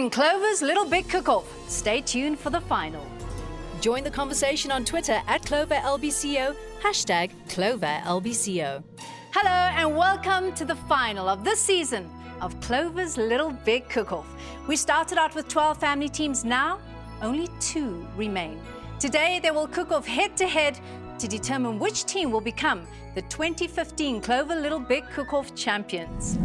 in Clover's Little Big Cook-Off. Stay tuned for the final. Join the conversation on Twitter at CloverLBCO, hashtag CloverLBCO. Hello and welcome to the final of this season of Clover's Little Big Cook-Off. We started out with 12 family teams. Now, only 2 remain. Today, they will cook off head-to-head to determine which team will become the 2015 Clover Little Big Cook-Off champions.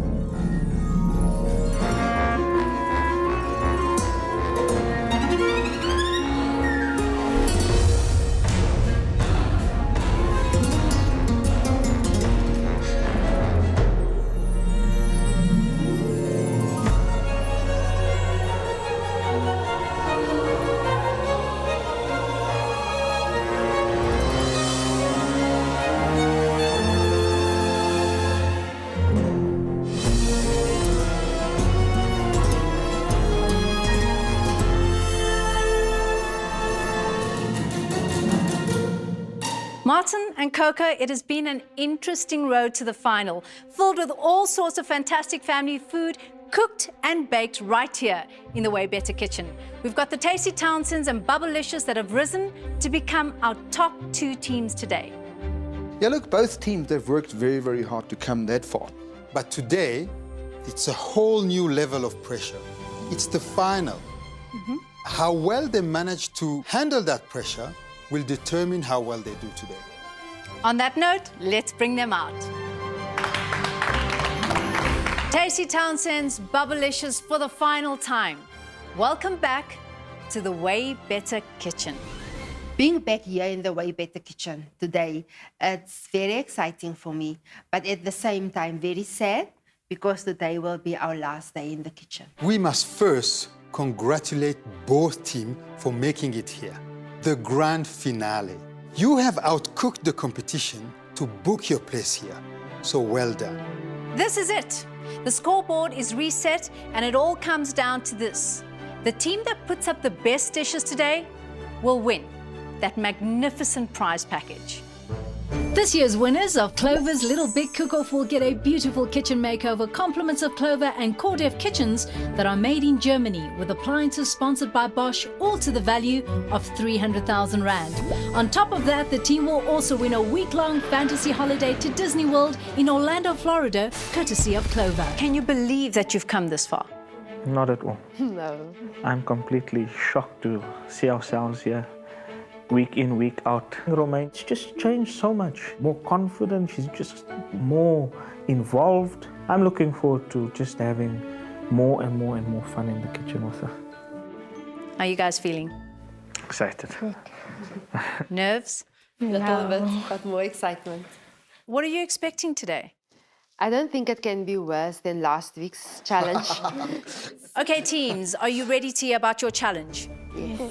Martin and Coco, it has been an interesting road to the final, filled with all sorts of fantastic family food, cooked and baked right here in the Way Better kitchen. We've got the Tasty Townsends and Babulicious that have risen to become our top 2 teams today. Yeah, look, both teams, they've worked very, very hard to come that far. But today, it's a whole new level of pressure. It's the final. How well they manage to handle that pressure will determine how well they do today. On that note, let's bring them out. Tasty Townsends, Babulicious for the final time. Welcome back to the Way Better kitchen. Being back here in the Way Better kitchen today, it's very exciting for me, but at the same time very sad because today will be our last day in the kitchen. We must first congratulate both teams for making it here. The grand finale. You have outcooked the competition to book your place here, so well done. This is it. The scoreboard is reset and it all comes down to this. The team that puts up the best dishes today will win that magnificent prize package. This year's winners of Clover's Little Big Cook-Off will get a beautiful kitchen makeover, compliments of Clover and Cordef kitchens that are made in Germany with appliances sponsored by Bosch, all to the value of 300,000 Rand. On top of that, the team will also win a week-long fantasy holiday to Disney World in Orlando, Florida, courtesy of Clover. Can you believe that you've come this far? Not at all. No. I'm completely shocked to see ourselves here. Week in, week out. Romaine's just changed so much. More confident, she's just more involved. I'm looking forward to just having more and more and more fun in the kitchen with her. How are you guys feeling? Excited. Nerves? A little bit, but more excitement. What are you expecting today? I don't think it can be worse than last week's challenge. Okay, teams, are you ready to hear about your challenge? Yes.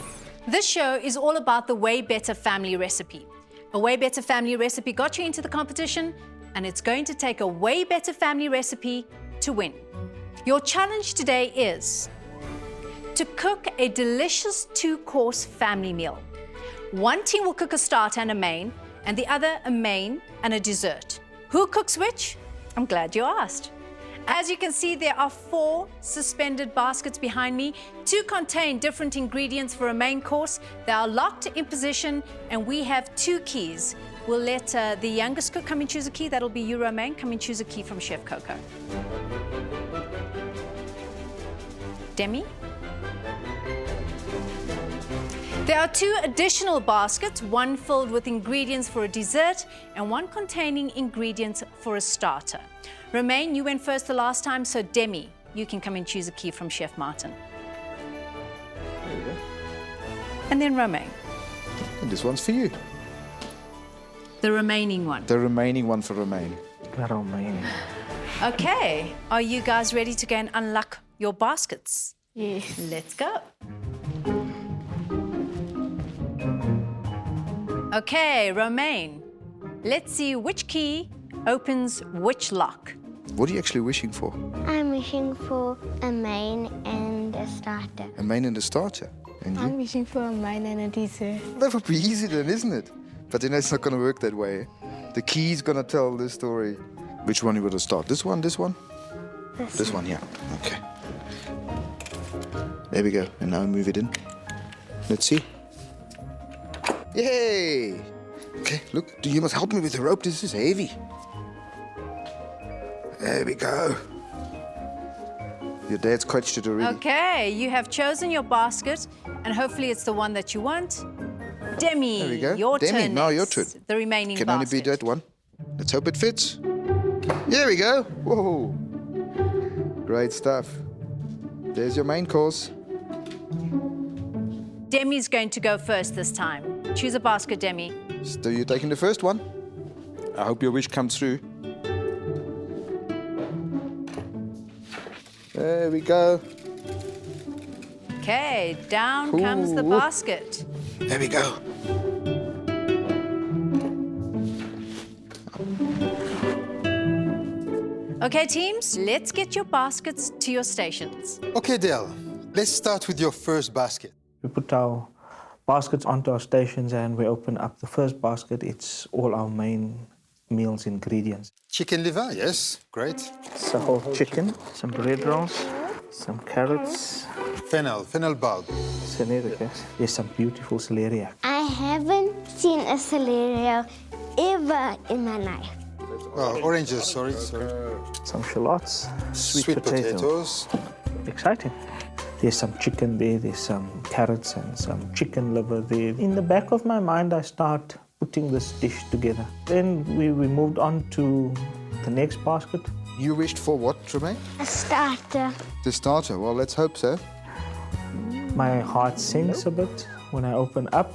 This show is all about the Way Better family recipe. A Way Better family recipe got you into the competition, and it's going to take a Way Better family recipe to win. Your challenge today is to cook a delicious 2-course family meal. One team will cook a starter and a main, and the other a main and a dessert. Who cooks which? I'm glad you asked. As you can see, there are 4 suspended baskets behind me. 2 contain different ingredients for a main course. They are locked in position, and we have 2 keys. We'll let the youngest cook come and choose a key. That'll be you, Romaine. Come and choose a key from Chef Coco. Demi? There are 2 additional baskets, one filled with ingredients for a dessert and one containing ingredients for a starter. Romaine, you went first the last time, so Demi, you can come and choose a key from Chef Martin. There you go. And then Romaine. And this one's for you. The remaining one. The remaining one for Romaine. Romaine. Okay, are you guys ready to go and unlock your baskets? Yes. Let's go. Okay, Romaine, let's see which key opens which lock. What are you actually wishing for? I'm wishing for a main and a starter. A main and a starter. And you? I'm wishing for a main and a dessert. That would be easy then, isn't it? But you know, it's not going to work that way. The key's going to tell the story. Which one you want to start? This one, this one? This one, yeah. Okay. There we go. And now move it in. Let's see. Yay! Okay, look, you must help me with the rope. This is heavy. There we go. Your dad's quenched it already. Okay, you have chosen your basket, and hopefully it's the one that you want. Demi, There we go. your Demi, turn now your next. turn. The remaining Can basket. only be that one. Let's hope it fits. There we go. Whoa. Great stuff. There's your main course. Demi's going to go first this time. Choose a basket, Demi. So you're taking the first one. I hope your wish comes through. There we go. Okay, down comes the Ooh. basket. There we go. Okay, teams, let's get your baskets to your stations. Okay, Dale, let's start with your first basket. We put our baskets onto our stations and we open up the first basket. It's all our main meals ingredients. Chicken liver, yes, great. So whole chicken, some bread rolls, some carrots, Fennel bulb. celeriac, yes. There's some beautiful celeriac. I haven't seen a celeriac ever in my life. Oh, oranges, sorry. Some shallots, Sweet potatoes. Exciting. There's some chicken there, there's some carrots and some chicken liver there. In the back of my mind, I start putting this dish together. Then we moved on to the next basket. You wished for what, Tremaine? A starter. The starter. Well, let's hope so. My heart sinks a bit when I open up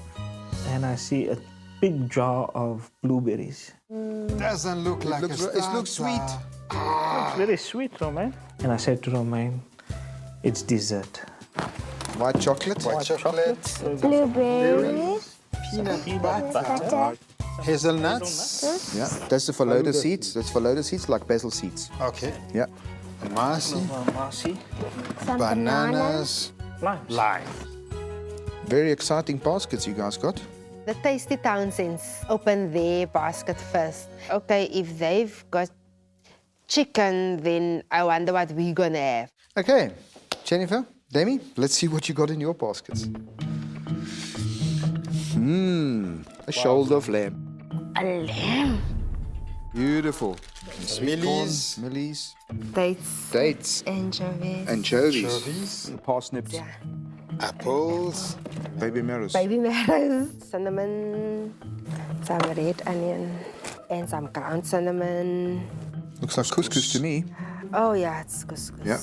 and I see a big jar of blueberries. Doesn't look like a starter. It looks sweet. It's very sweet, Romain. And I said to Romain, it's dessert. White chocolate. White chocolate, Blueberries. Peanut butter. hazelnuts. Yeah, that's the falloda seeds. That's falloda seeds, like basil seeds. Okay. Yeah. Marcy, Marcy. Some bananas, Limes. lime. Very exciting baskets you guys got. The Tasty Townsends open their basket first. Okay, if they've got chicken, then I wonder what we're gonna have. Okay, Jennifer, Demi, let's see what you got in your baskets. A shoulder of lamb. A lamb. Beautiful. Sweet corn, Millies. millies, Dates, dates, anchovies, anchovies, Anchovies. parsnips, Apples. baby marrows. baby marrows, cinnamon, some red onion, and some ground cinnamon. Looks like couscous to me. Oh yeah, it's couscous. Yeah.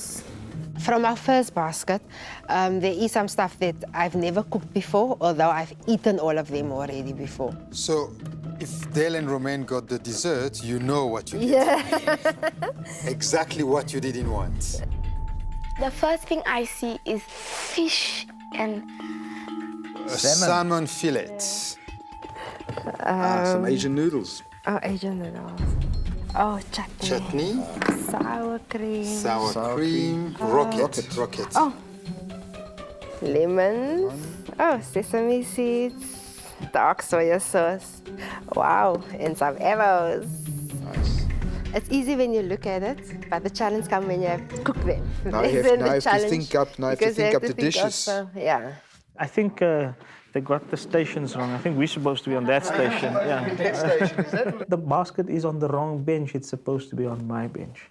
From our first basket, there is some stuff that I've never cooked before, although I've eaten all of them already before. So, if Dale and Romain got the dessert, you know what you did. Yeah. Exactly what you didn't want. The first thing I see is fish and Salmon fillet. Some Asian noodles. Oh, Asian noodles. Oh, chutney. Chutney, Sour cream. sour cream, rocket. Oh, lemons. Oh, sesame seeds. Dark soya sauce. Wow, and some avos. Nice. It's easy when you look at it, but the challenge comes when you have to cook them. Now you Then have the to think up. Now you have to because think up to the think dishes. also, yeah. I think they got the stations wrong. I think we're supposed to be on that station. Yeah. The basket is on the wrong bench. It's supposed to be on my bench.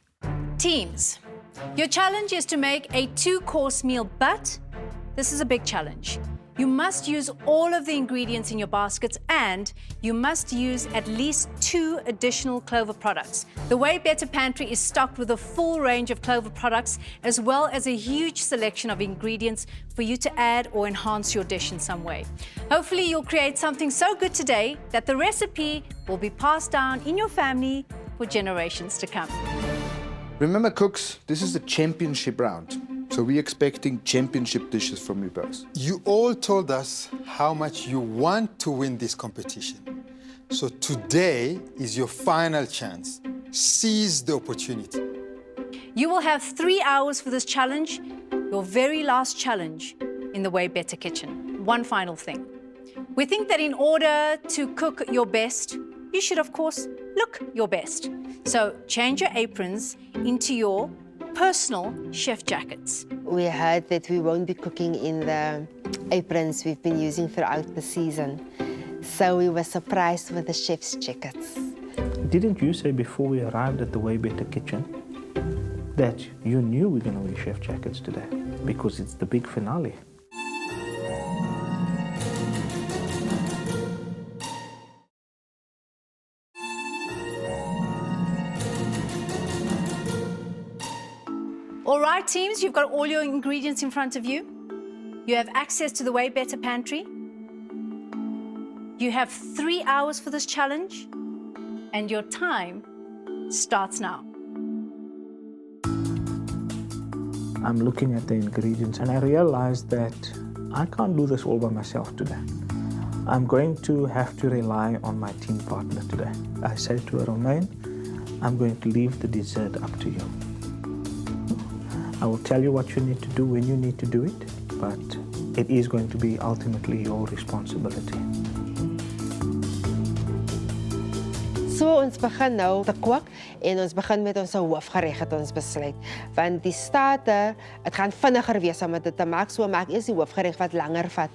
Teams, your challenge is to make a 2-course meal, but this is a big challenge. You must use all of the ingredients in your baskets and you must use at least 2 additional Clover products. The Way Better Pantry is stocked with a full range of Clover products as well as a huge selection of ingredients for you to add or enhance your dish in some way. Hopefully you'll create something so good today that the recipe will be passed down in your family for generations to come. Remember, cooks, this is the championship round. So we're expecting championship dishes from you both. You all told us how much you want to win this competition. So today is your final chance. Seize the opportunity. You will have 3 hours for this challenge, your very last challenge in the Way Better kitchen. One final thing. We think that in order to cook your best, you should, of course, look your best. So change your aprons into your personal chef jackets. We heard that we won't be cooking in the aprons we've been using throughout the season. So we were surprised with the chef's jackets. Didn't you say before we arrived at the Way Better kitchen that you knew we're going to wear chef jackets today? Because it's the big finale. All right, teams, you've got all your ingredients in front of you. You have access to the Way Better pantry. You have 3 hours for this challenge, and your time starts now. I'm looking at the ingredients and I realized that I can't do this all by myself today. I'm going to have to rely on my team partner today. I said to her, Romain, I'm going to leave the dessert up to you. I will tell you what you need to do when you need to do it, but it is going to be ultimately your responsibility. So ons begin nou te kook en ons begin met ons hoofgereg het ons besluit. Want die starter, het gaan vinniger wees om dit te maak, so maak eers die hoofgereg wat langer vat.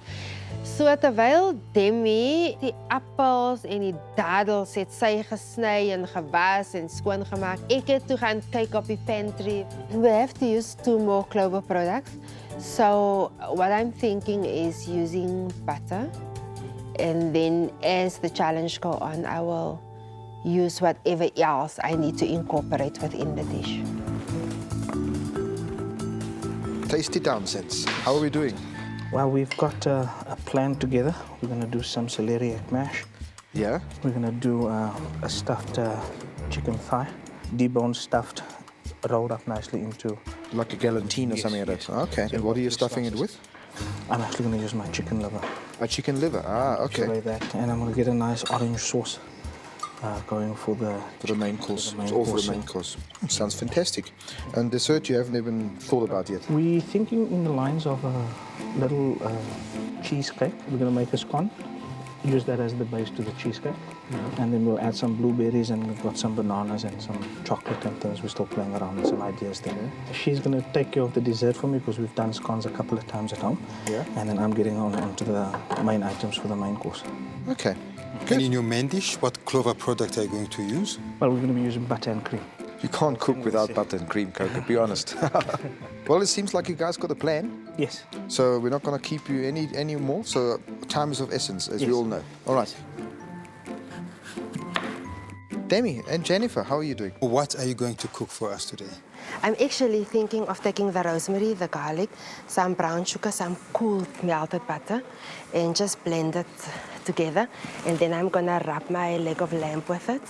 So terwyl Demi die appels en die dadels het sy gesny en gewas en skoongemaak, ek het toe gaan kyk op die pantry. We have to use 2 more Clover products. So what I'm thinking is using butter, and then as the challenge goes on, I will use whatever else I need to incorporate within the dish. Tasty Townsends, how are we doing? Well, we've got a plan together. We're going to do some celeriac mash. Yeah? We're going to do a stuffed chicken thigh, deboned, stuffed, rolled up nicely into... Like a galantine or something like that? Okay. And what are you stuffing it with? I'm actually going to use my chicken liver. A chicken liver? Ah, okay. Like that. And I'm going to get a nice orange sauce going for the main course. It's all for the main course. Sounds fantastic. And dessert you haven't even thought about yet? We're thinking in the lines of a little cheesecake. We're going to make a scone. Use that as the base to the cheesecake. Mm-hmm. And then we'll add some blueberries, and we've got some bananas and some chocolate and things. We're still playing around with some ideas there. Mm-hmm. She's going to take care of the dessert for me because we've done scones a couple of times at home. Yeah. And then I'm getting on to the main items for the main course. Okay. And in your main dish, what Clover product are you going to use? Well, we're going to be using butter and cream. You can't cook without butter and cream, Coco, be honest. Well, it seems like you guys got a plan. Yes. So we're not going to keep you any more. So time is of essence, as we all know. All right. Demi and Jennifer, how are you doing? What are you going to cook for us today? I'm actually thinking of taking the rosemary, the garlic, some brown sugar, some cooled melted butter, and just blend it together. And then I'm gonna wrap my leg of lamb with it,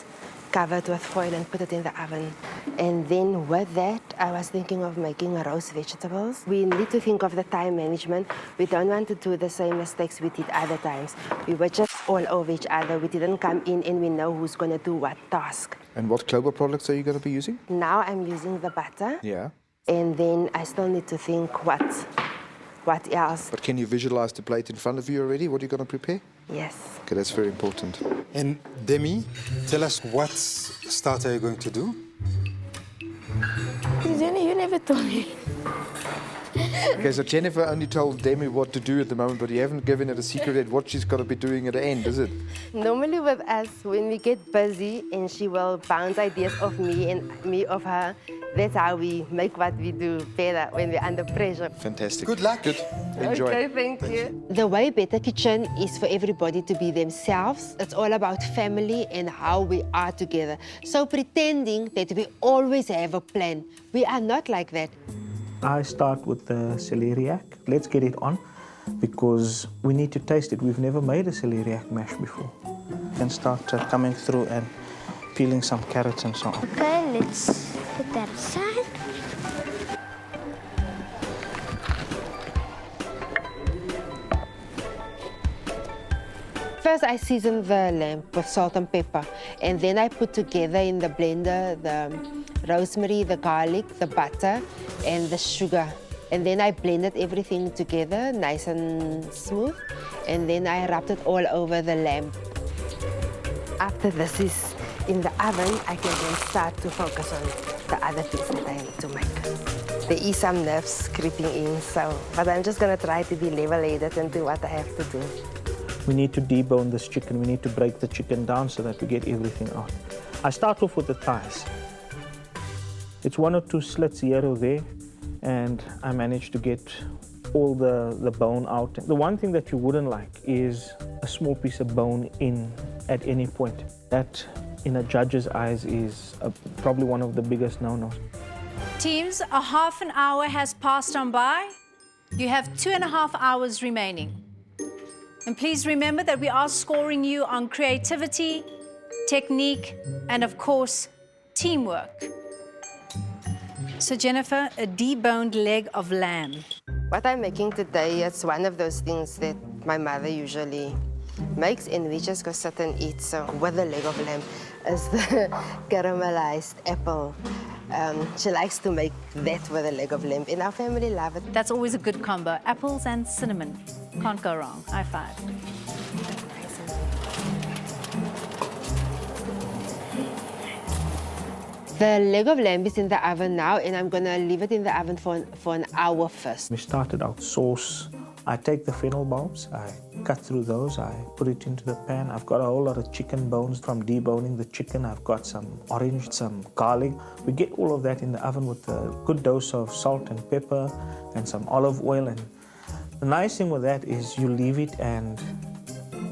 cover it with foil and put it in the oven. And then with that, I was thinking of making roast vegetables. We need to think of the time management. We don't want to do the same mistakes we did other times. We were just all over each other. We didn't come in and we know who's gonna do what task. And what Clover products are you going to be using? Now I'm using the butter. Yeah. And then I still need to think what else. But can you visualize the plate in front of you already? What are you going to prepare? Yes. Okay, that's very important. And Demi, tell us what starter you're going to do. Jenny, you never told me. Okay, so Jennifer only told Demi what to do at the moment, but you haven't given her the secret yet what she's got to be doing at the end, is it? Normally with us, when we get busy and she will bounce ideas of me and me of her, that's how we make what we do better when we're under pressure. Fantastic. Good luck. Good. Enjoy. Okay, thank you. The Way Better Kitchen is for everybody to be themselves. It's all about family and how we are together. So pretending that we always have a plan, we are not like that. I start with the celeriac. Let's get it on because we need to taste it. We've never made a celeriac mash before. Then start coming through and peeling some carrots and so on. Okay, let's put that aside. First, I season the lamb with salt and pepper, and then I put together in the blender the rosemary, the garlic, the butter, and the sugar. And then I blended everything together, nice and smooth, and then I wrapped it all over the lamb. After this is in the oven, I can then start to focus on the other things that I need to make. There is some nerves creeping in, but I'm just gonna try to be level-headed and do what I have to do. We need to debone this chicken. We need to break the chicken down so that we get everything out. I start off with the thighs. It's 1 or 2 slits here or there, and I managed to get all the bone out. The one thing that you wouldn't like is a small piece of bone in at any point. That, in a judge's eyes, is probably one of the biggest no-nos. Teams, a half an hour has passed on by. You have 2.5 hours remaining. And please remember that we are scoring you on creativity, technique, and of course, teamwork. So Jennifer, a deboned leg of lamb. What I'm making today is one of those things that my mother usually makes, and we just go sit and eat. So with the leg of lamb is the caramelized apple. She likes to make that with a leg of lamb, and our family love it. That's always a good combo. Apples and cinnamon. Can't go wrong. High five. The leg of lamb is in the oven now, and I'm gonna leave it in the oven for an hour first. We started out sauce. I take the fennel bulbs, I cut through those, I put it into the pan. I've got a whole lot of chicken bones from deboning the chicken. I've got some orange, some garlic. We get all of that in the oven with a good dose of salt and pepper and some olive oil. And the nice thing with that is you leave it and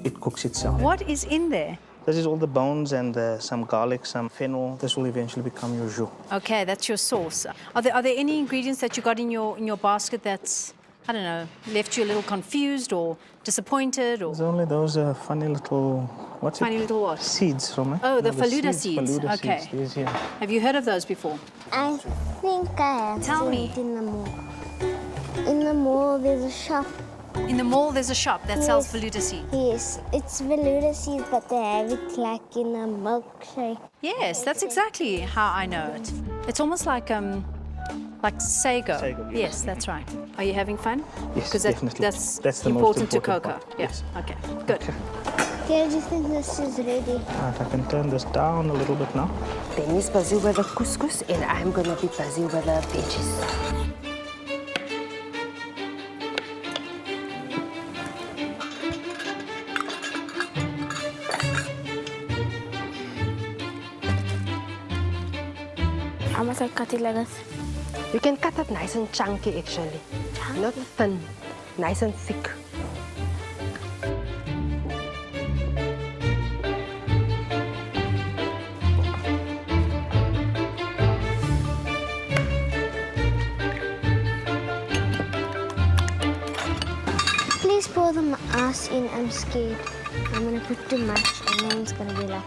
it cooks itself. What is in there? This is all the bones and some garlic, some fennel. This will eventually become your jus. Okay, that's your sauce. Are there any ingredients that you got in your basket that's, I don't know, left you a little confused or disappointed? Or There's only those funny little, what's funny it? little what? Seeds, Roma. Oh, the faluda seeds. Faluda Okay. seeds, yes, yeah. Have you heard of those before? I think I have Tell seen me. it in the mall. In the mall, there's a shop. In the mall, there's a shop that sells Yes. faluda seeds. Yes, it's veluda seeds, but they have it like in a milkshake. Yes, that's exactly how I know it. It's almost like sago. Sago, yes. Yes, that's right. Are you having fun? Yes, 'Cause definitely. That's That's the most important to important cocoa. part, Yeah. yes. Okay. Good. Okay, do you think this is ready? Right, I can turn this down a little bit now. Denny's busy with the couscous, and I'm gonna be busy with the veggies. I must cut it like this. You can cut it nice and chunky, actually. Not thin, nice and thick. Please pour the ass in. I'm scared. I'm gonna put too much, and then it's gonna be like.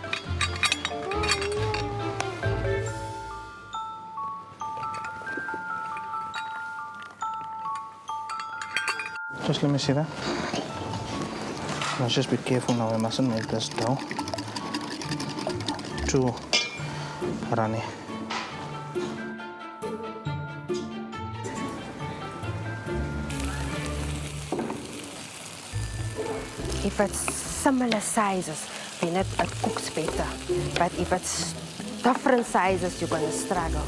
Just let me see that. Let's just be careful now. We mustn't make this dough too runny. If it's similar sizes, then it cooks better. But if it's different sizes, you're gonna struggle.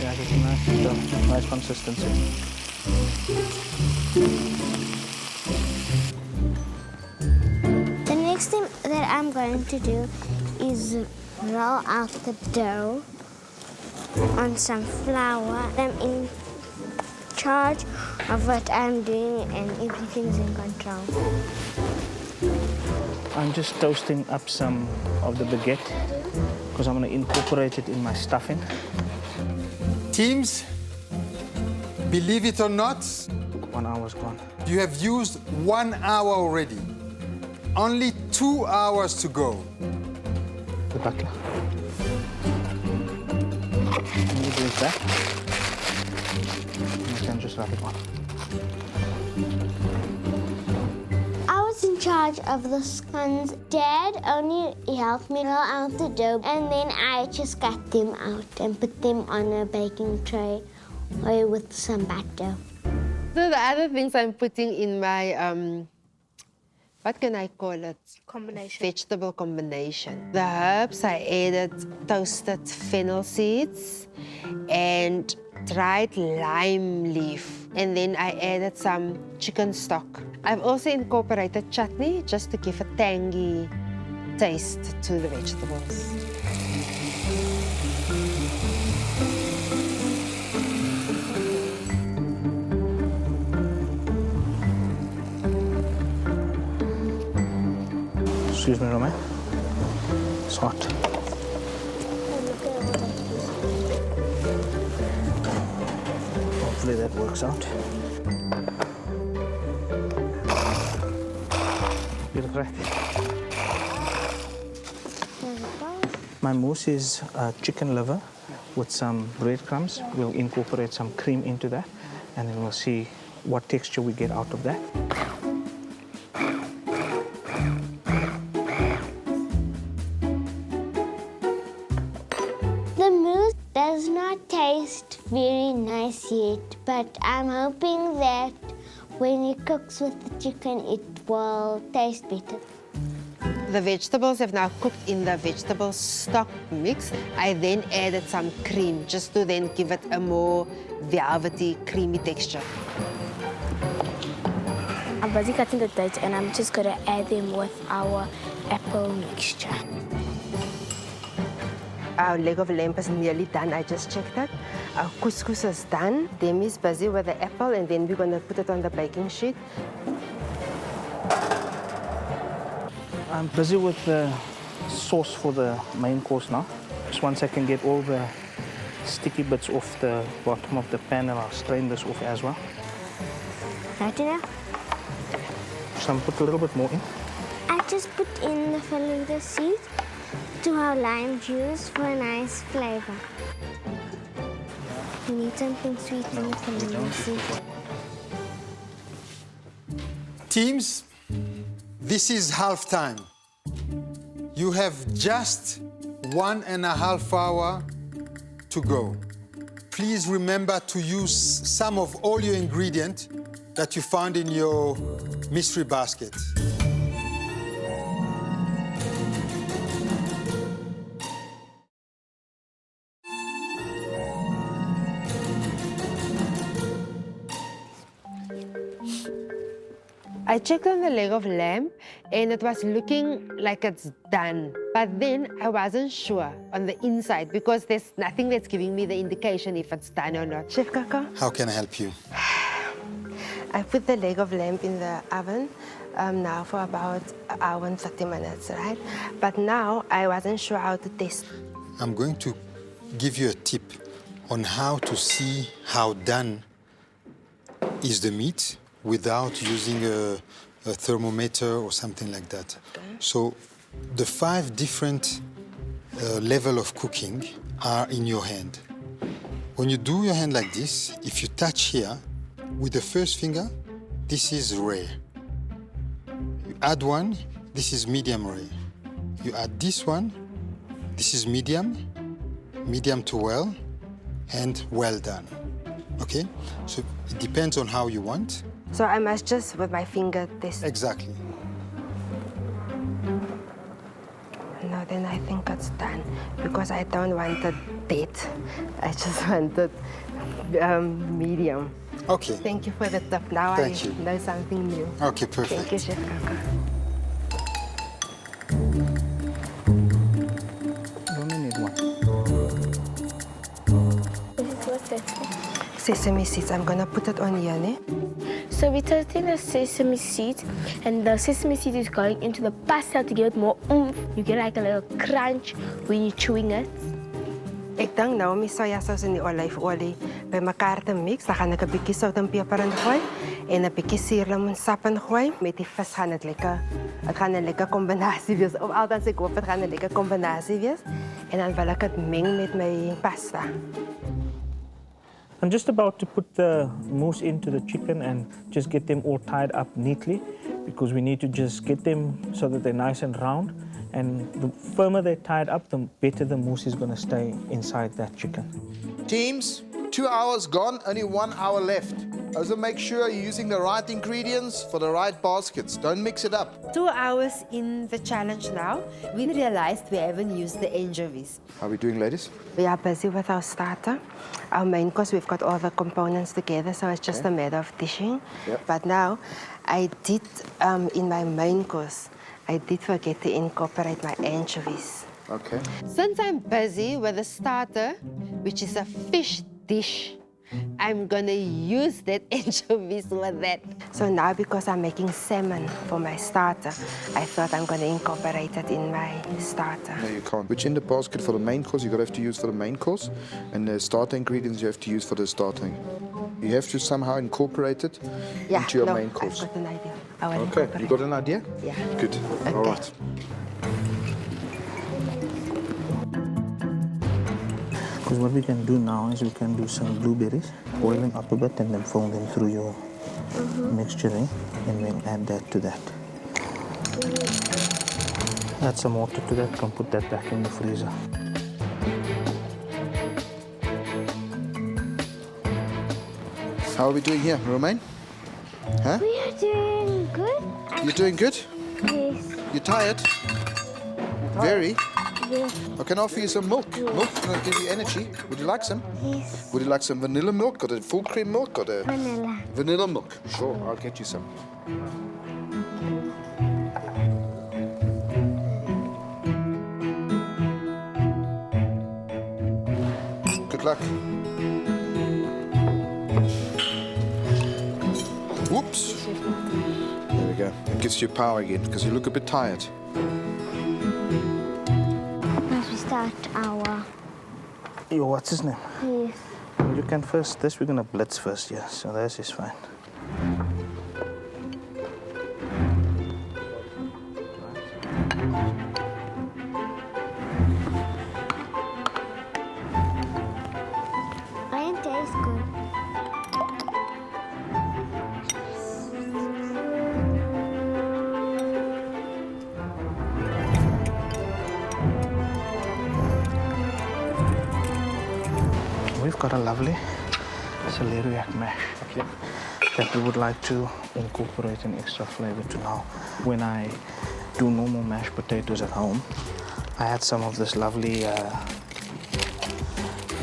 Yeah, it's a nice dough, nice consistency. The next thing that I'm going to do is roll out the dough on some flour. I'm in charge of what I'm doing, and everything's in control. I'm just toasting up some of the baguette because I'm going to incorporate it in my stuffing. Teams, believe it or not, 1 hour's gone. you have used 1 hour already. Only 2 hours to go. The butler. Can you do that? You can just rub it on. I was in charge of the scones. Dad only helped me roll out the dough, and then I just cut them out and put them on a baking tray with some butter. So the other things I'm putting in my, what can I call it? Combination. Vegetable combination. The herbs, I added toasted fennel seeds and dried lime leaf. And then I added some chicken stock. I've also incorporated chutney just to give a tangy taste to the vegetables. Excuse me, Romain. It's hot. Hopefully that works out. Beautiful. My mousse is chicken liver with some breadcrumbs. We'll incorporate some cream into that, and then we'll see what texture we get out of that. The mousse does not taste very nice yet, but I'm hoping that when it cooks with the chicken, it will taste better. The vegetables have now cooked in the vegetable stock mix. I then added some cream just to then give it a more velvety, creamy texture. I'm busy cutting the dates and I'm just going to add them with our apple mixture. Our leg of lamb is nearly done. I just checked it. Our couscous is done. Demi's busy with the apple, and then we're going to put it on the baking sheet. I'm busy with the sauce for the main course now. Just once I can get all the sticky bits off the bottom of the pan, and I'll strain this off as well. Right now? So I'm put a little bit more in. I just put in the flamingo seeds to our lime juice for a nice flavor. You need something sweet in the flamingo seeds. Teams, this is halftime. You have just 1.5 hours to go. Please remember to use some of all your ingredients that you found in your mystery basket. I checked on the leg of lamb, and it was looking like it's done. But then I wasn't sure on the inside because there's nothing that's giving me the indication if it's done or not. Chef Kaka? How can I help you? I put the leg of lamb in the oven now for about an hour and 30 minutes, right? But now I wasn't sure how to taste. I'm going to give you a tip on how to see how done is the meat without using a thermometer or something like that. Okay. So the 5 different level of cooking are in your hand. When you do your hand like this, if you touch here, with the first finger, this is rare. You add one, this is medium rare. You add this one, this is medium, medium to well, and well done. Okay? So it depends on how you want. So I must just, with my finger, taste. Exactly. No, then I think it's done because I don't want it dead. I just want it medium. Okay. Thank you for the tip. Now Thank you. know something new. Okay, perfect. Thank you, Chef Kaka. You only need one. What's that? Sesame seeds. I'm gonna put it on here, ne? So we're toasting the sesame seeds, and the sesame seed is going into the pasta to give it more oomph. You get like a little crunch when you're chewing it. Ek dink nou my sojasaus en die olyfolie by mekaar te mix, dan gaan ek 'n bietjie sout en peper in gooi en 'n bietjie suurlemoensap in gooi. Met die vis gaan dit lekker. Dit gaan 'n lekker kombinasie wees. Of althans ek hoop dit gaan 'n lekker kombinasie wees. En dan wil ek dit meng met my pasta. I'm just about to put the mousse into the chicken and just get them all tied up neatly because we need to just get them so that they're nice and round. And the firmer they're tied up, the better the mousse is going to stay inside that chicken. Teams, 2 hours gone, only 1 hour left. Also make sure you're using the right ingredients for the right baskets. Don't mix it up. 2 hours in the challenge now, we realized we haven't used the anchovies. How are we doing, ladies? We are busy with our starter. Our main course, we've got all the components together, so it's just a matter of dishing. Yep. But now, I did, in my main course, I did forget to incorporate my anchovies. Okay. Since I'm busy with the starter, which is a fish dish, I'm gonna use that anchovies with that. So now, because I'm making salmon for my starter, I thought I'm gonna incorporate it in my starter. No, you can't. Which in the basket for the main course you're gonna have to use for the main course, and the starter ingredients you have to use for the starting. You have to somehow incorporate it into your main course. I've got an idea. I will Okay, incorporate you got an idea? Yeah. Good. Okay. All right. Because what we can do now is we can do some blueberries, boil them up a bit and then fold them through your mixturing, and then add that to that. Add some water to that, can put that back in the freezer. How are we doing here, Romain? Huh? We are doing good. You're doing good? Yes. You're tired? Very? Yes. I can offer you some milk. Milk's going to give you energy. Would you like some? Yes. Would you like some vanilla milk or the full cream milk or the Vanilla. vanilla milk? Sure, I'll get you some. Good luck. Whoops. There we go. It gives you power again because you look a bit tired. Must we start our... Yo, what's his name? Yes. You can first, we're gonna blitz first, yeah, so this is fine. Mine tastes good. We've got a lovely celeriac mash that we would like to incorporate an extra flavor to now. When I do normal mashed potatoes at home, I add some of this lovely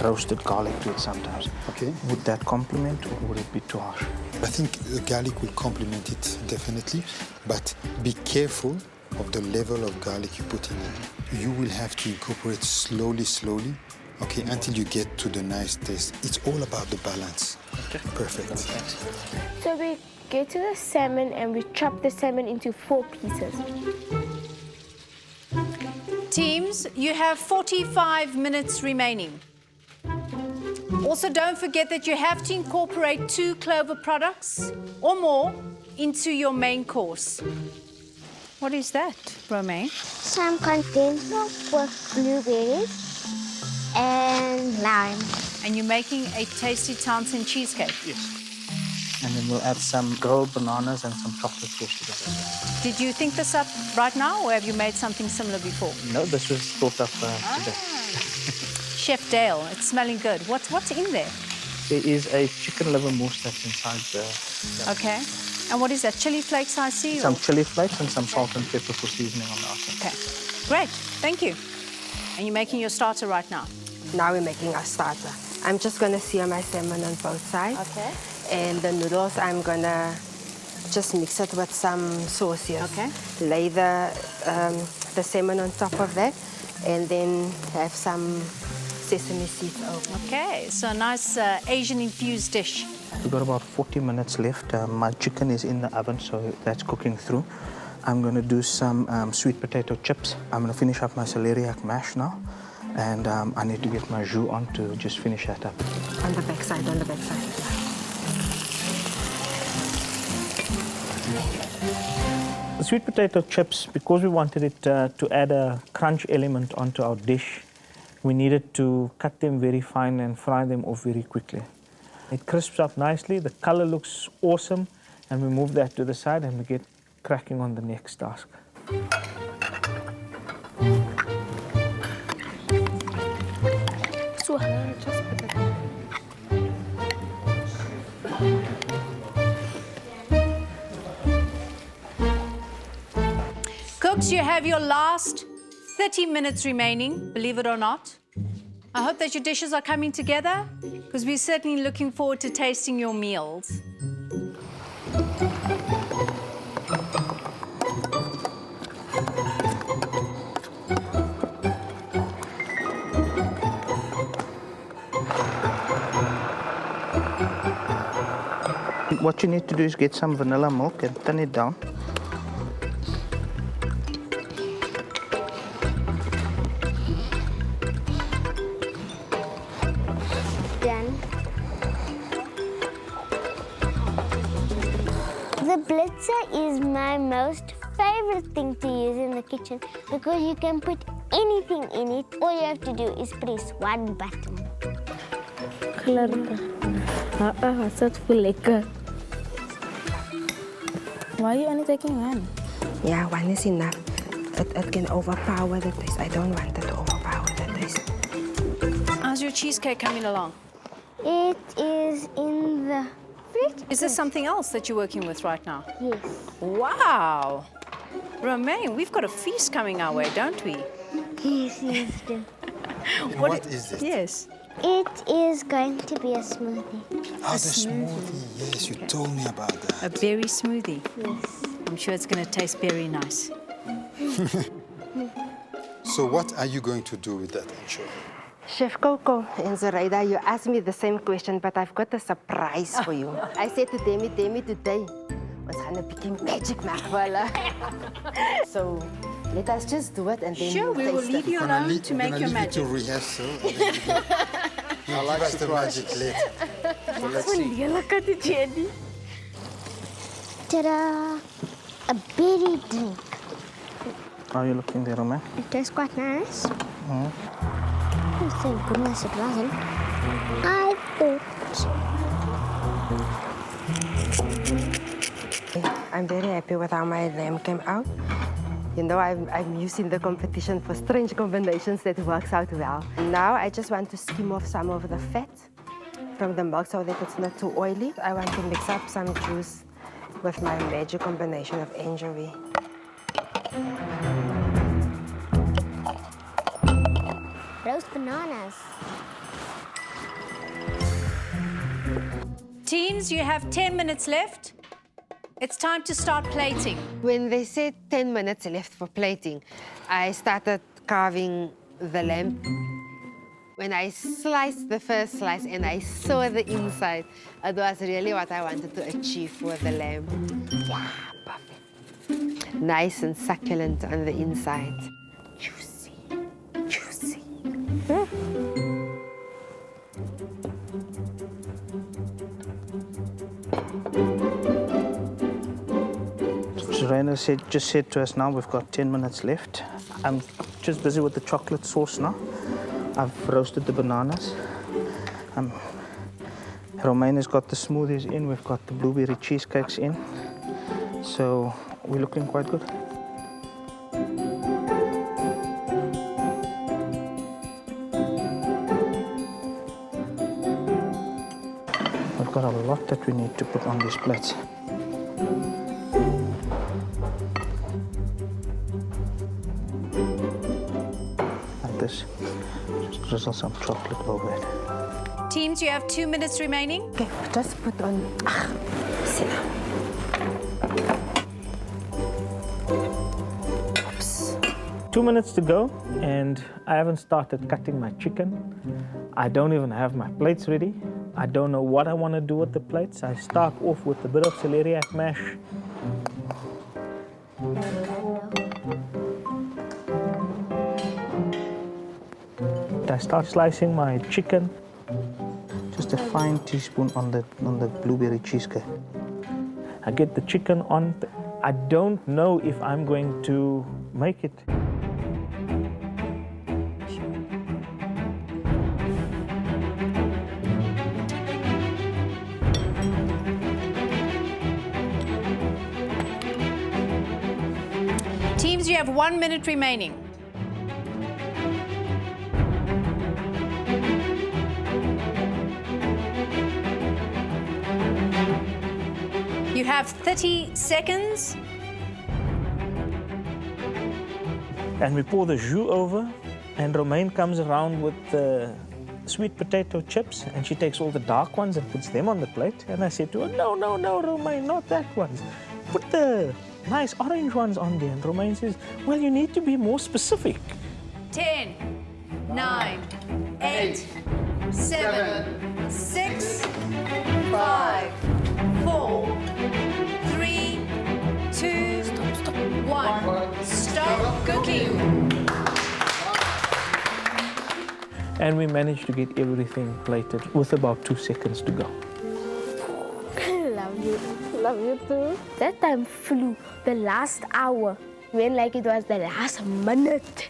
roasted garlic to it sometimes. Okay. Would that complement or would it be too harsh? I think the garlic will complement it definitely, but be careful of the level of garlic you put in it. You will have to incorporate slowly, okay, until you get to the nice taste. It's all about the balance. Okay. Perfect. So we get to the salmon and we chop the salmon into 4 pieces. Teams, you have 45 minutes remaining. Also, don't forget that you have to incorporate 2 Clover products or more into your main course. What is that, Romain? Some condensed milk with blueberries and lime. And you're making a Tasty Townsend cheesecake. Yes. And then we'll add some grilled bananas and some chocolate sauce together. Did you think this up right now, or have you made something similar before? No, this was thought up today. Chef Dale, it's smelling good. What's in there? There is a chicken liver mousse that's inside the... Okay. And what is that? Chili flakes, I see? Some chili flakes and some salt and pepper for seasoning on the outside. Okay. Great. Thank you. And you're making your starter right now? Now we're making our starter. I'm just gonna sear my salmon on both sides. Okay. And the noodles, I'm gonna just mix it with some sauces. Okay. Lay the salmon on top of that, and then have some sesame seeds over. Okay. So a nice Asian-infused dish. We've got about 40 minutes left. My chicken is in the oven, so that's cooking through. I'm going to do some sweet potato chips. I'm going to finish up my celeriac mash now. And I need to get my jus on to just finish that up. On the back side, on the back side. The sweet potato chips, because we wanted it to add a crunch element onto our dish, we needed to cut them very fine and fry them off very quickly. It crisps up nicely, the color looks awesome, and we move that to the side and we get cracking on the next task. So, just put it Teams, you have your last 30 minutes remaining, believe it or not. I hope that your dishes are coming together, because we're certainly looking forward to tasting your meals. What you need to do is get some vanilla milk and turn it down. Done. The blitzer is my most favorite thing to use in the kitchen because you can put anything in it. All you have to do is press one button. That's full lekker. Why are you only taking one? Yeah, one is enough. It can overpower the taste. I don't want it to overpower the taste. How's your cheesecake coming along? It is in the fridge. Is there something else that you're working with right now? Yes. Wow! Romaine, we've got a feast coming our way, don't we? Yes, yes. What is it? Yes. It is going to be a smoothie. Oh, the smoothie. Yes, you told me about that. A berry smoothie. Yes. I'm sure it's going to taste very nice. So what are you going to do with that anchovy? Chef Coco and Zoraida, you asked me the same question, but I've got a surprise for you. I said to Demi today, was going to become magic, Marwala. So let us just do it and then Sure, we will taste leave it. you alone to make your magic. To rehearsal. I like the magic later. So let's see. Ta-da! A berry drink. How are you looking there, Romaine? It tastes quite nice. Oh, thank goodness it wasn't. I thought. I'm very happy with how my lamb came out. You know, I'm using the competition for strange combinations that works out well. Now I just want to skim off some of the fat from the milk so that it's not too oily. I want to mix up some juice with my magic combination of anchovy. Roast bananas. Teams, you have 10 minutes left. It's time to start plating. When they said 10 minutes left for plating, I started carving the lamb. When I sliced the first slice and I saw the inside, it was really what I wanted to achieve with the lamb. Yeah, perfect. Nice and succulent on the inside. Juicy, juicy. Serena just said to us now we've got 10 minutes left. I'm just busy with the chocolate sauce now. I've roasted the bananas. Romaine has got the smoothies in. We've got the blueberry cheesecakes in. So we're looking quite good. We've got a lot that we need to put on these plates. This. Just drizzle some chocolate over it. Teams, you have 2 minutes remaining. Okay, just put on. See now. Oops. 2 minutes to go, and I haven't started cutting my chicken. I don't even have my plates ready. I don't know what I want to do with the plates. I start off with a bit of celeriac mash. I start slicing my chicken. Just a fine teaspoon on the blueberry cheesecake. I get the chicken on. I don't know if I'm going to make it. Teams, you have 1 minute remaining. You have 30 seconds. And we pour the jus over, and Romaine comes around with the sweet potato chips, and she takes all the dark ones and puts them on the plate. And I said to her, no, no, no, Romaine, not that ones. Put the nice orange ones on there. And Romaine says, well, you need to be more specific. 10, 9, 8, 7, 6, 5, 4, 3, 2, 1. Stop cooking. And we managed to get everything plated with about 2 seconds to go. Love you. Love you too. That time flew the last hour. When like it was the last minute.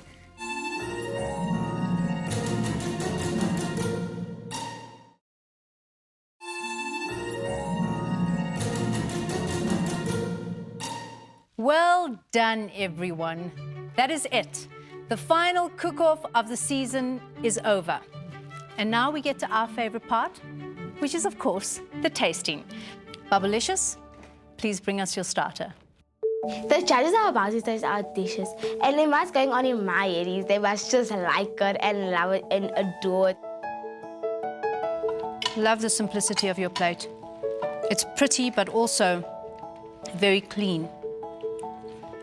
Well done, everyone. That is it. The final cook-off of the season is over. And now we get to our favorite part, which is, of course, the tasting. Babulicious, please bring us your starter. The judges are about to taste our dishes. And then what's going on in my head is they must just like it and love it and adore it. Love the simplicity of your plate. It's pretty, but also very clean.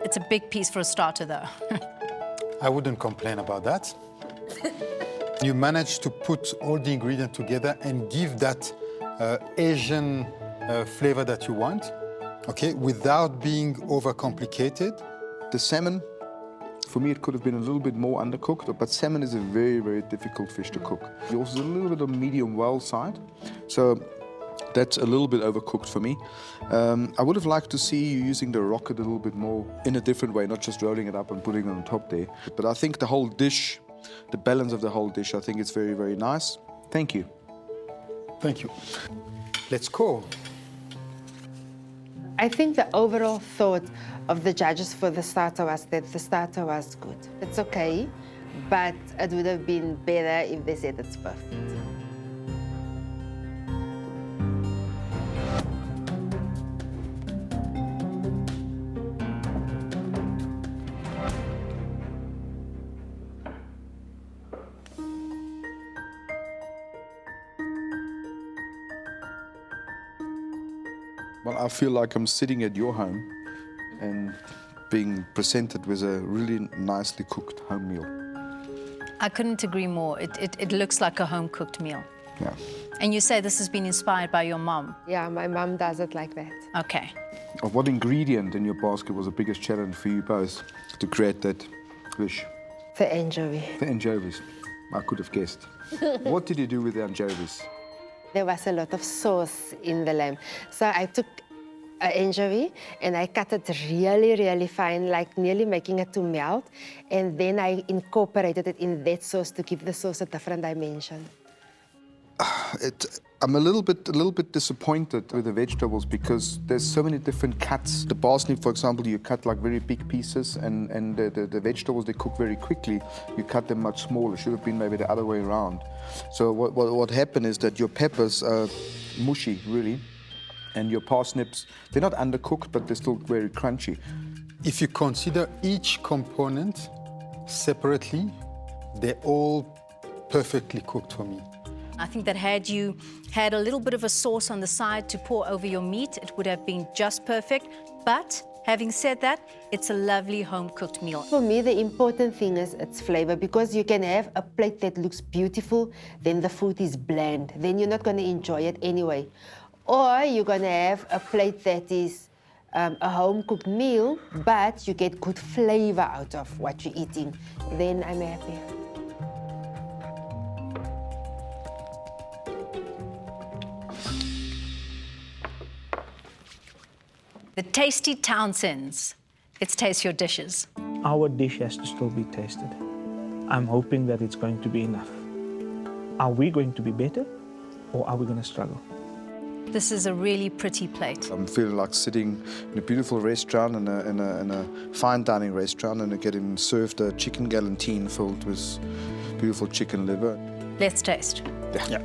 It's a big piece for a starter, though. I wouldn't complain about that. You managed to put all the ingredients together and give that Asian flavor that you want, okay, without being overcomplicated. The salmon, for me, it could have been a little bit more undercooked, but salmon is a very, very difficult fish to cook. It also is a little bit on medium well side, so that's a little bit overcooked for me. I would have liked to see you using the rocket a little bit more in a different way, not just rolling it up and putting it on top there. But I think the whole dish, the balance of the whole dish, I think it's very, very nice. Thank you. Thank you. Let's go. I think the overall thought of the judges for the starter was that the starter was good. It's okay, but it would have been better if they said it's perfect. Well, I feel like I'm sitting at your home and being presented with a really nicely cooked home meal. I couldn't agree more. It looks like a home-cooked meal. Yeah. And you say this has been inspired by your mom. Yeah, my mom does it like that. Okay. What ingredient in your basket was the biggest challenge for you both to create that dish? The anchovy. The anchovies. I could have guessed. What did you do with the anchovies? There was a lot of sauce in the lamb. So I took an anchovy and I cut it really, really fine, like nearly making it to melt. And then I incorporated it in that sauce to give the sauce a different dimension. I'm a little bit disappointed with the vegetables because there's so many different cuts. The parsnip, for example, you cut like very big pieces, and the vegetables, they cook very quickly. You cut them much smaller. It should have been maybe the other way around. So what happened is that your peppers are mushy, really, and your parsnips, they're not undercooked, but they're still very crunchy. If you consider each component separately, they're all perfectly cooked for me. I think that had you had a little bit of a sauce on the side to pour over your meat, it would have been just perfect. But having said that, it's a lovely home-cooked meal. For me, the important thing is its flavor, because you can have a plate that looks beautiful, then the food is bland. Then you're not going to enjoy it anyway. Or you're going to have a plate that is a home-cooked meal, but you get good flavor out of what you're eating. Then I'm happy. The Tasty Townsends. It's Taste Your Dishes. Our dish has to still be tasted. I'm hoping that it's going to be enough. Are we going to be better, or are we going to struggle? This is a really pretty plate. I'm feeling like sitting in a beautiful restaurant, in a fine dining restaurant, and getting served a chicken galantine filled with beautiful chicken liver. Let's taste. Yeah.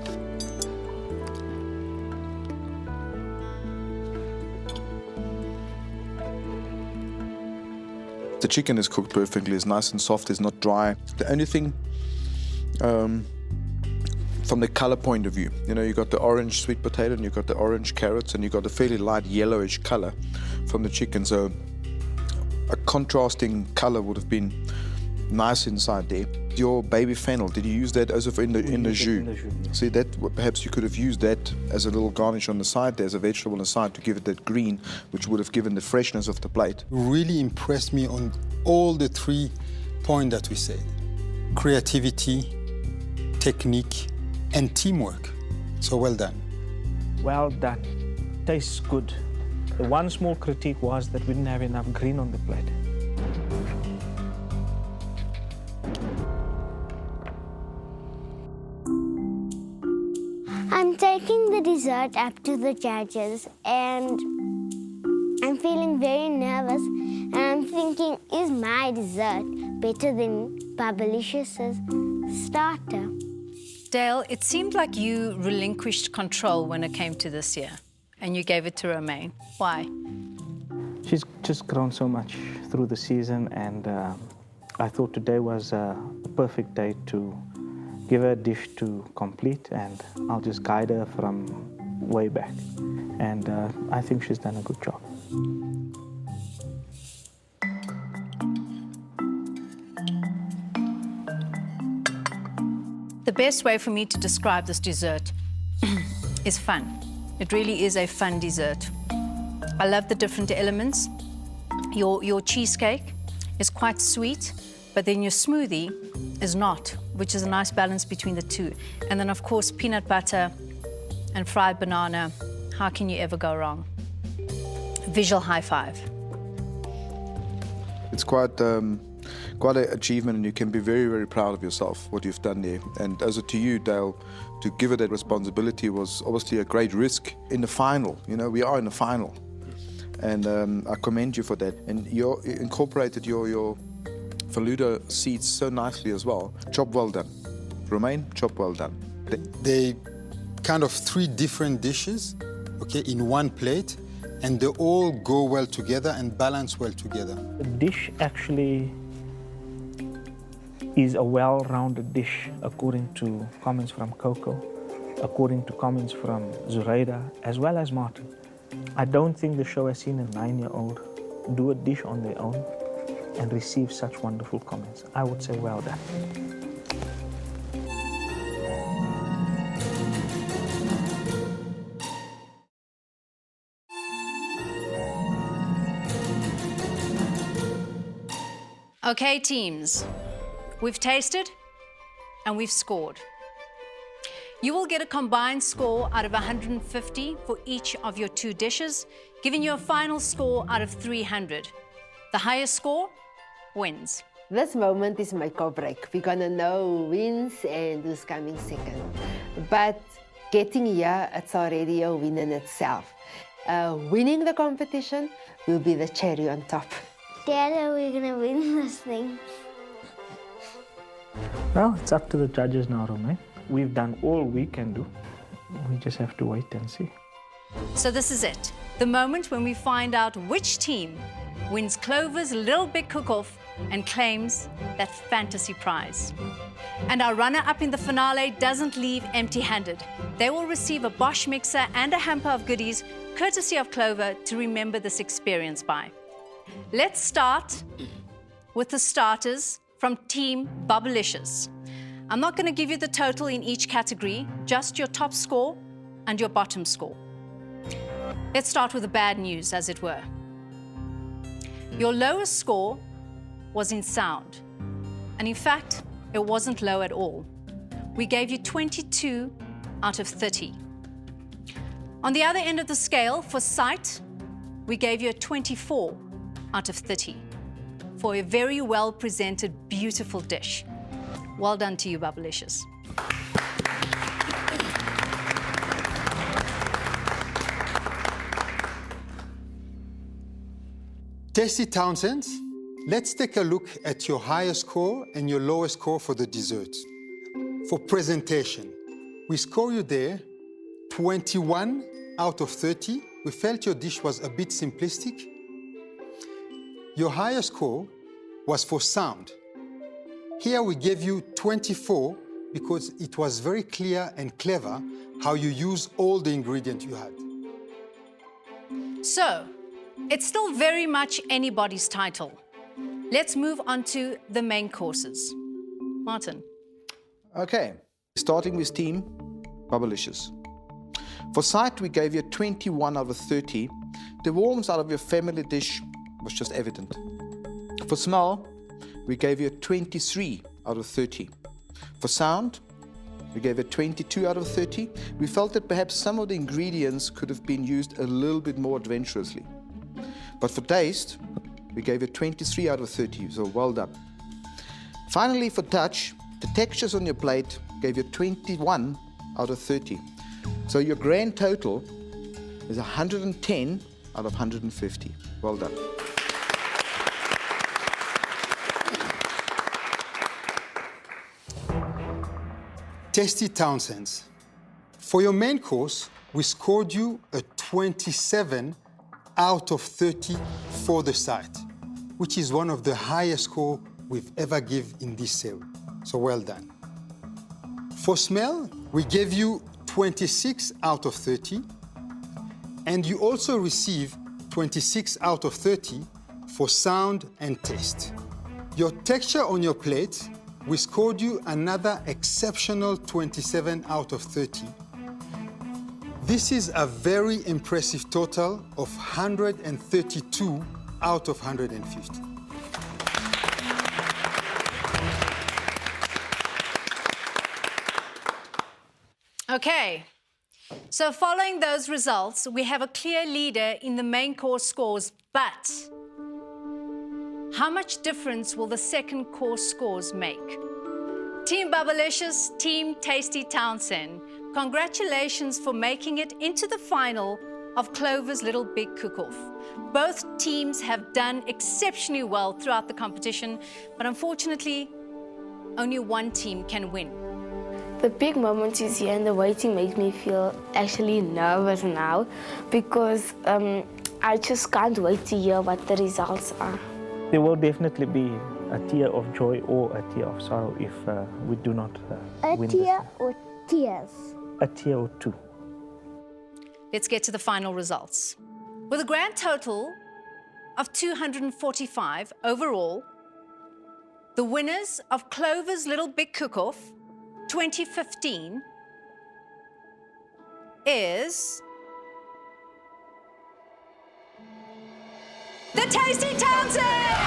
The The chicken is cooked perfectly, it's nice and soft, it's not dry. The only thing from the color point of view, you know, you got the orange sweet potato and you got the orange carrots and you got a fairly light yellowish color from the chicken. So a contrasting color would have been nice inside there. Your baby fennel, did you use that as in the jus? See, that perhaps you could have used that as a little garnish on the side there, as a vegetable on the side to give it that green, which would have given the freshness of the plate. Really impressed me on all the 3 points that we said. Creativity, technique, and teamwork. So well done. Well done. Tastes good. The one small critique was that we didn't have enough green on the plate. I'm taking the dessert up to the judges and I'm feeling very nervous and I'm thinking, is my dessert better than Babulicious's starter? Dale, it seemed like you relinquished control when it came to this year, and you gave it to Romaine. Why? She's just grown so much through the season, and I thought today was a perfect day to give her a dish to complete, and I'll just guide her from way back. And I think she's done a good job. The best way for me to describe this dessert is fun. It really is a fun dessert. I love the different elements. Your cheesecake is quite sweet, but then your smoothie is not, which is a nice balance between the two. And then, of course, peanut butter and fried banana. How can you ever go wrong? Visual high five. It's quite an achievement, and you can be very, very proud of yourself, what you've done there. And as to you, Dale, to give her that responsibility was obviously a great risk in the final. You know, we are in the final. And I commend you for that. And you incorporated your Faluda seeds so nicely as well. Job well done. Romaine, job well done. They kind of 3 different dishes, okay, in one plate, and they all go well together and balance well together. The dish actually is a well-rounded dish, according to comments from Coco, according to comments from Zoraida, as well as Martin. I don't think the show has seen a 9-year-old do a dish on their own and receive such wonderful comments. I would say well done. Okay, teams, we've tasted and we've scored. You will get a combined score out of 150 for each of your 2 dishes, giving you a final score out of 300. The highest score wins. This moment is make or break. We're gonna know who wins and who's coming second. But getting here, it's already a win in itself. Winning the competition will be the cherry on top. Dad, are we gonna win this thing? Well, it's up to the judges now, Romaine. We've done all we can do. We just have to wait and see. So this is it, the moment when we find out which team wins Clover's Little Big Cook-Off and claims that fantasy prize. And our runner-up in the finale doesn't leave empty-handed. They will receive a Bosch mixer and a hamper of goodies, courtesy of Clover, to remember this experience by. Let's start with the starters from Team Babulicious. I'm not going to give you the total in each category, just your top score and your bottom score. Let's start with the bad news, as it were. Your lowest score was in sound. And in fact, it wasn't low at all. We gave you 22 out of 30. On the other end of the scale, for sight, we gave you a 24 out of 30 for a very well-presented, beautiful dish. Well done to you, Babulicious. Tasty Townsends, let's take a look at your highest score and your lowest score for the desserts. For presentation, we score you there 21 out of 30. We felt your dish was a bit simplistic. Your highest score was for sound. Here we gave you 24 because it was very clear and clever how you use all the ingredients you had. So, it's still very much anybody's title. Let's move on to the main courses. Martin. Okay, starting with team Babulicious. For sight, we gave you 21 out of 30. The warmth out of your family dish was just evident. For smell, we gave you 23 out of 30. For sound, we gave it 22 out of 30. We felt that perhaps some of the ingredients could have been used a little bit more adventurously. But for taste, we gave it 23 out of 30, so well done. Finally, for touch, the textures on your plate gave you 21 out of 30. So your grand total is 110 out of 150. Well done. Tasty Townsends. For your main course, we scored you a 27 out of 30 for the site, which is one of the highest score we've ever given in this series. So well done. For smell, we gave you 26 out of 30, and you also receive 26 out of 30 for sound and taste. Your texture on your plate, we scored you another exceptional 27 out of 30. This is a very impressive total of 132 out of 150. Okay, so following those results, we have a clear leader in the main course scores, but how much difference will the second course scores make? Team Babulicious, Team Tasty Townsend, congratulations for making it into the final of Clover's Little Big Cook-Off. Both teams have done exceptionally well throughout the competition, but unfortunately, only one team can win. The big moment is here, and the waiting makes me feel actually nervous now because I just can't wait to hear what the results are. There will definitely be a tear of joy or a tear of sorrow if we do not win this. A tear or tears? A tear or two. Let's get to the final results. With a grand total of 245 overall, the winners of Clover's Little Big Cook-Off 2015 is the Tasty Townsends!